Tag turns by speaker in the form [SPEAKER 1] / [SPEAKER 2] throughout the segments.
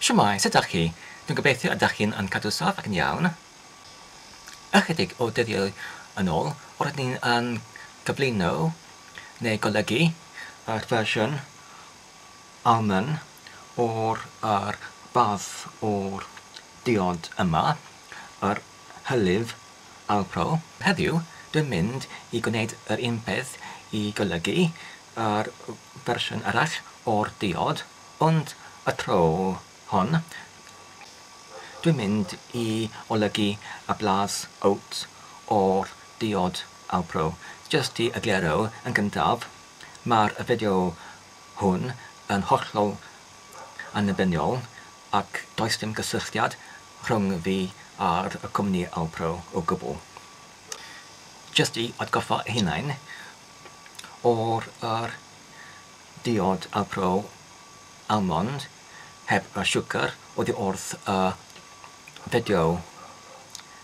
[SPEAKER 1] Shwmae, sut ydych chi? Dwi'n gobeithio ydych chi'n cadw saff ac yn iawn. Ychydig o dyddiau yn ôl, roedd ni'n cyflwyno neu golygu yr fersiwn Alman o'r bath o'r diod yma, yr hylif alpro. Heddiw, dwi'n mynd i gwneud yr un peth i golygu yr fersiwn arall o'r diod, ond y tro hon, dwi'n mynd i olygu y blas oat o'r diod alpro. Jyst i egluro yn gyntaf, mae'r fideo hwn yn hollol annibyniol ac does dim gysylltiad rhwng fi a'r cwmni alpro o gwbl. Jyst i atgoffa hunain o'r diod alpro almond heb y siwgr oddi wrth y fideo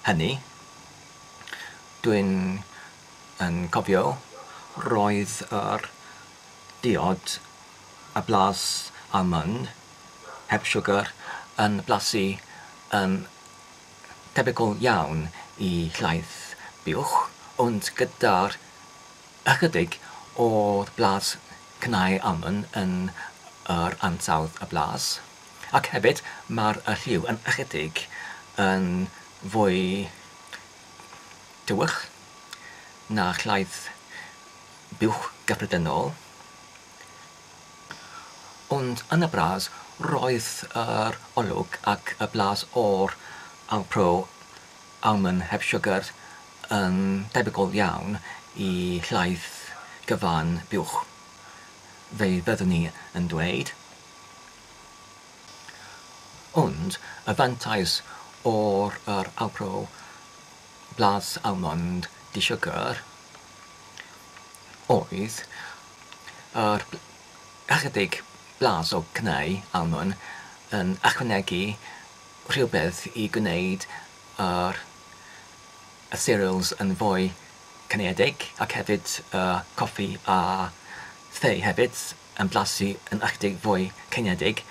[SPEAKER 1] hynny. Dwi'n cofio roedd yr diod y blas almond heb siwgr yn blasu yn tebygol iawn i laeth buwch, ond gyda'r ychydig o'r blas cynnau almond yn yr ansawdd y blas. Ac hefyd mae'r lliw yn ychydig yn fwy dywych na llaeth buwch gyffredinol. Ond yn y bras, roedd yr olwg ac y blas o'r alpro almond heb siwgr yn debygol iawn i llaeth gyfan buwch, fe fyddwn ni yn dweud. Ond y fantais o'r alpro blas almond di siwgr oedd yr ychydig blas o cynnau almond yn ychwanegu rhywbeth i gwneud y cereals yn fwy cynedig, ac hefyd coffi a the hefyd yn blasu yn ychydig fwy cynedig.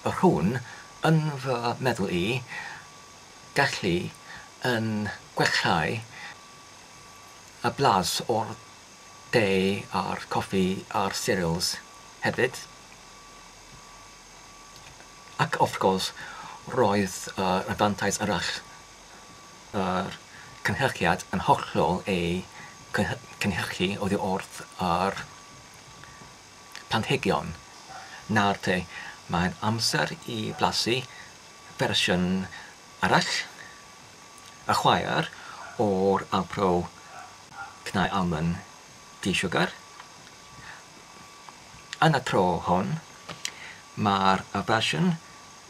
[SPEAKER 1] Y hwn, yn fy meddwl i, gallu yn gwellhau y blas o'r de a'r coffi a'r cereals hefyd. Ac wrth gwrs, roedd y fantais arall yr cynhyrchiad yn hollol ei cynhyrchu oddi wrth yr planhigion. Nawr te, mae'n amser i blasu fersiwn arall, y chwaer o'r alpro cynnau almond di siwgr. Yn y tro hon, mae'r fersiwn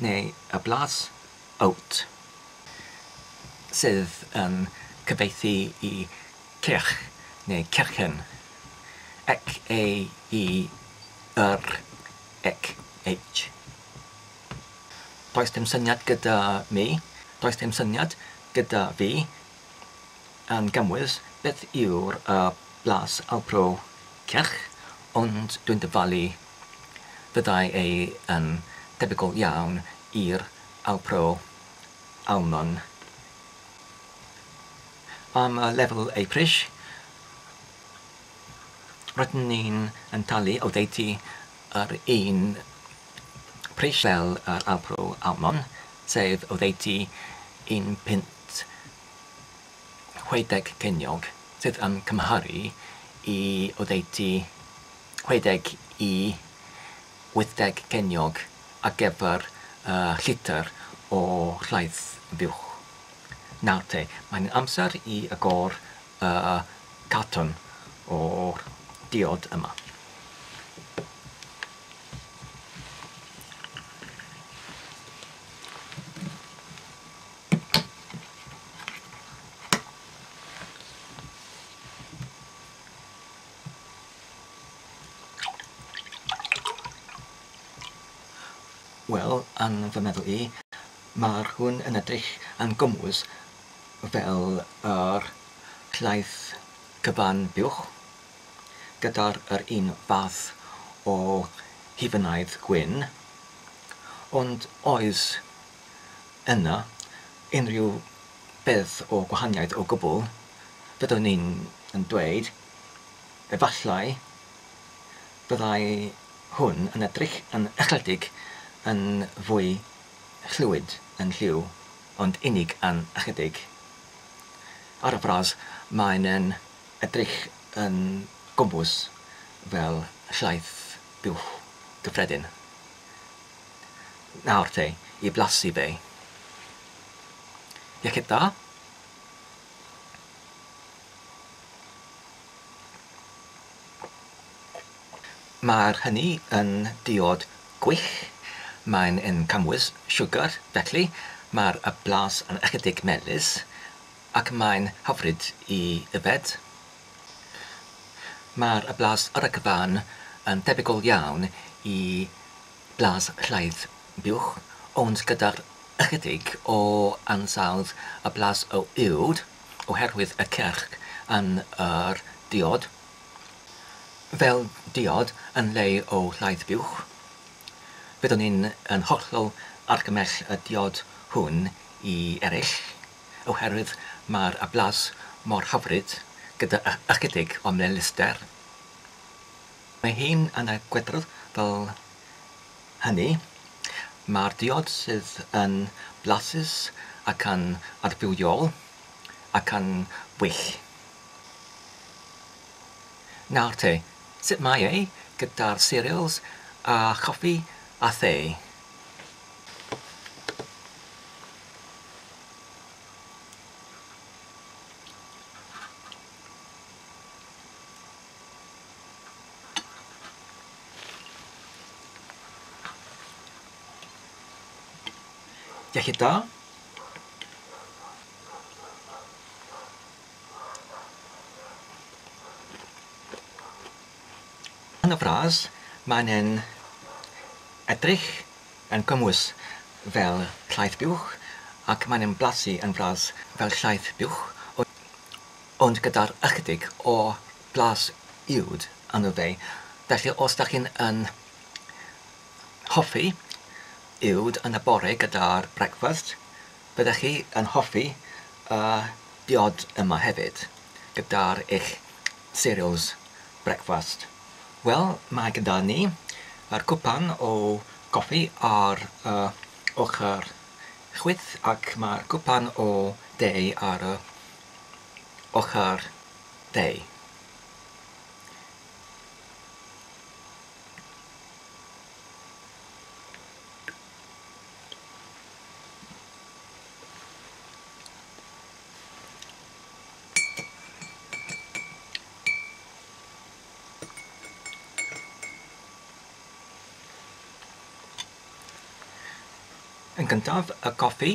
[SPEAKER 1] neu y blas oat sydd yn cyfieithu i ceirch neu cerchen, C-E-I-R-C-H. Does dim syniad gyda mi, does dim syniad gyda fi yn gymwys beth yw'r blas alpro cerch, ond dwi'n dyfalu byddai ei yn debygol iawn i'r alpro almond. Am lefel ei pris, rydyn ni'n talu o deiti yr un pris fel yr alpro almond, sef o deiti 1.60 ceiniog, sydd yn cymharu i o deiti 60 i 80 ceiniog ar gyfer litr o llaeth buwch. Nawr te, mae'n amser i agor carton o'r diod yma. Wel, yn fy meddwl i, mae'r hwn yn edrych yn gymwys fel yr llaeth cyfan buwch gyda'r un fath o hifynaidd gwyn, ond oes yna unrhyw beth o gwahaniaeth o gwbl, byddwn ni'n dweud, efallai byddai hwn yn edrych yn ychydig yn fwy llwyd yn lliw, ond unig yn ychydig. Ar y fras, mae'n edrych yn gwmbws fel llaeth buwch gyffredin. Nawr te, I blasu fe. Iechyd da. Mae'r hynny yn diod gwych. Mae'n yn cymwys siwgar, felly mae'r blas yn ychydig melys ac mae'n hyfryd I yfed. Mae'r blas ar y cyfan yn debygol iawn I blas llaeth buwch, ond gyda'r ychydig o ansawdd y blas o uwd oherwydd y cerch yn yr diod. Fel diod yn le o llaeth buwch, byddwn ni'n hollol argymell y diod hwn I eraill, oherwydd mae'r blas mor hyfryd gyda ychydig o melyster. Mae hi'n yn y gwedrodd fel hynny. Mae'r diod sydd yn blasus ac yn adfywiol ac yn wych. Nawr te, sut mae ei gyda'r cereals a choffi a the? Iechyd da. Yn y fras, mae'n edrych yn cymwys fel llaeth buwch ac mae'n blasu yn fras fel llaeth buwch, ond gyda'r ychydig o blas uwd yn fe. Felly os ydych chi'n hoffi uwd yn y bore gyda'r brecwast, byddech chi yn hoffi diod yma hefyd gyda'r eich cereals brecwast. Wel, mae gyda ni yr cwpan o goffi ar ochr chwith ac mae'r cwpan o de ar ochr de. Yn gyntaf, y goffi.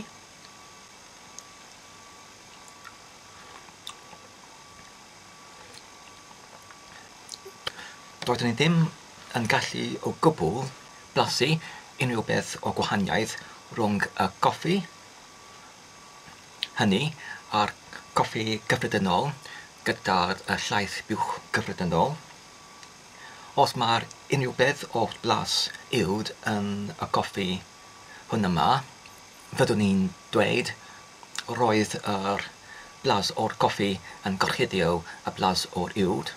[SPEAKER 1] Doeddwn ni ddim yn gallu o gwbl blasu unrhyw beth o gwahaniaeth rhwng y goffi hynny a'r goffi gyffredinol gyda'r llaeth buwch gyffredinol. Os mae'r unrhyw beth o blas uwd yn y goffi hwn yma, fyddwn ni'n dweud roedd yr blas o'r goffi yn gorchuddio y blas o'r uwd.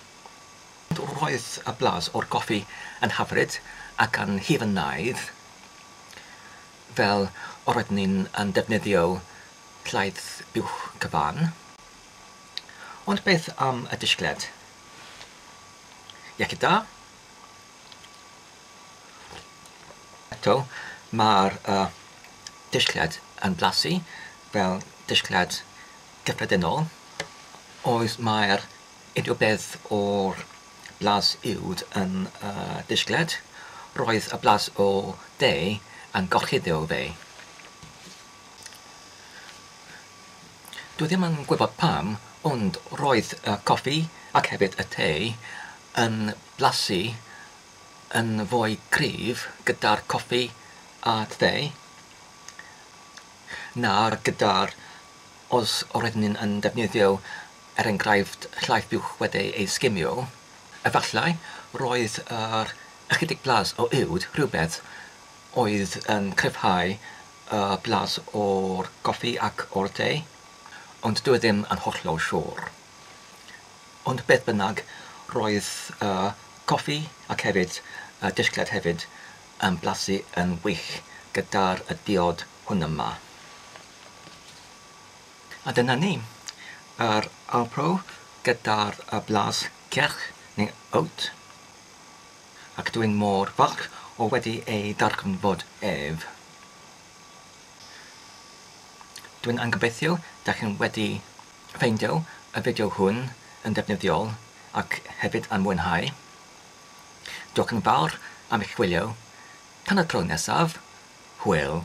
[SPEAKER 1] Roedd y blas o'r goffi yn hyfryd ac yn hifynaidd fel roeddwn ni'n defnyddio llaeth buwch cyfan. Ond beth am y disgled? Iechyd da. Eto, mae'r disgled yn blasu fel disgled gyffredinol. Oes mae'r unrhyw beth o'r blas uwd yn disgled, roedd y blas o de yn gorchuddio fe. Dwi ddim yn gwybod pam, ond roedd y coffi ac hefyd y te yn blasu yn fwy cryf gyda'r coffi a the na'r gyda'r os roeddwn ni'n defnyddio enghraifft llaeth buwch wedi ei sgimio. Efallai roedd yr ychydig blas o uwd rhywbeth oedd yn cryfhau blas o'r goffi ac o'r te, ond dwi ddim yn hollol siŵr. Ond beth bynnag, roedd coffi ac hefyd disgled hefyd yn blasu yn wych gyda'r diod hwn yma. A dyna ni, yr alpro gyda'r blas ceirch neu oat, ac dwi'n mor falch o wedi ei darganfod ef. Dwi'n gobeithio da chi'n wedi ffeindio y fideo hwn yn defnyddiol ac hefyd yn mwynhau. Diolch yn fawr am eich gwylio. Tan y tro nesaf, hwyl.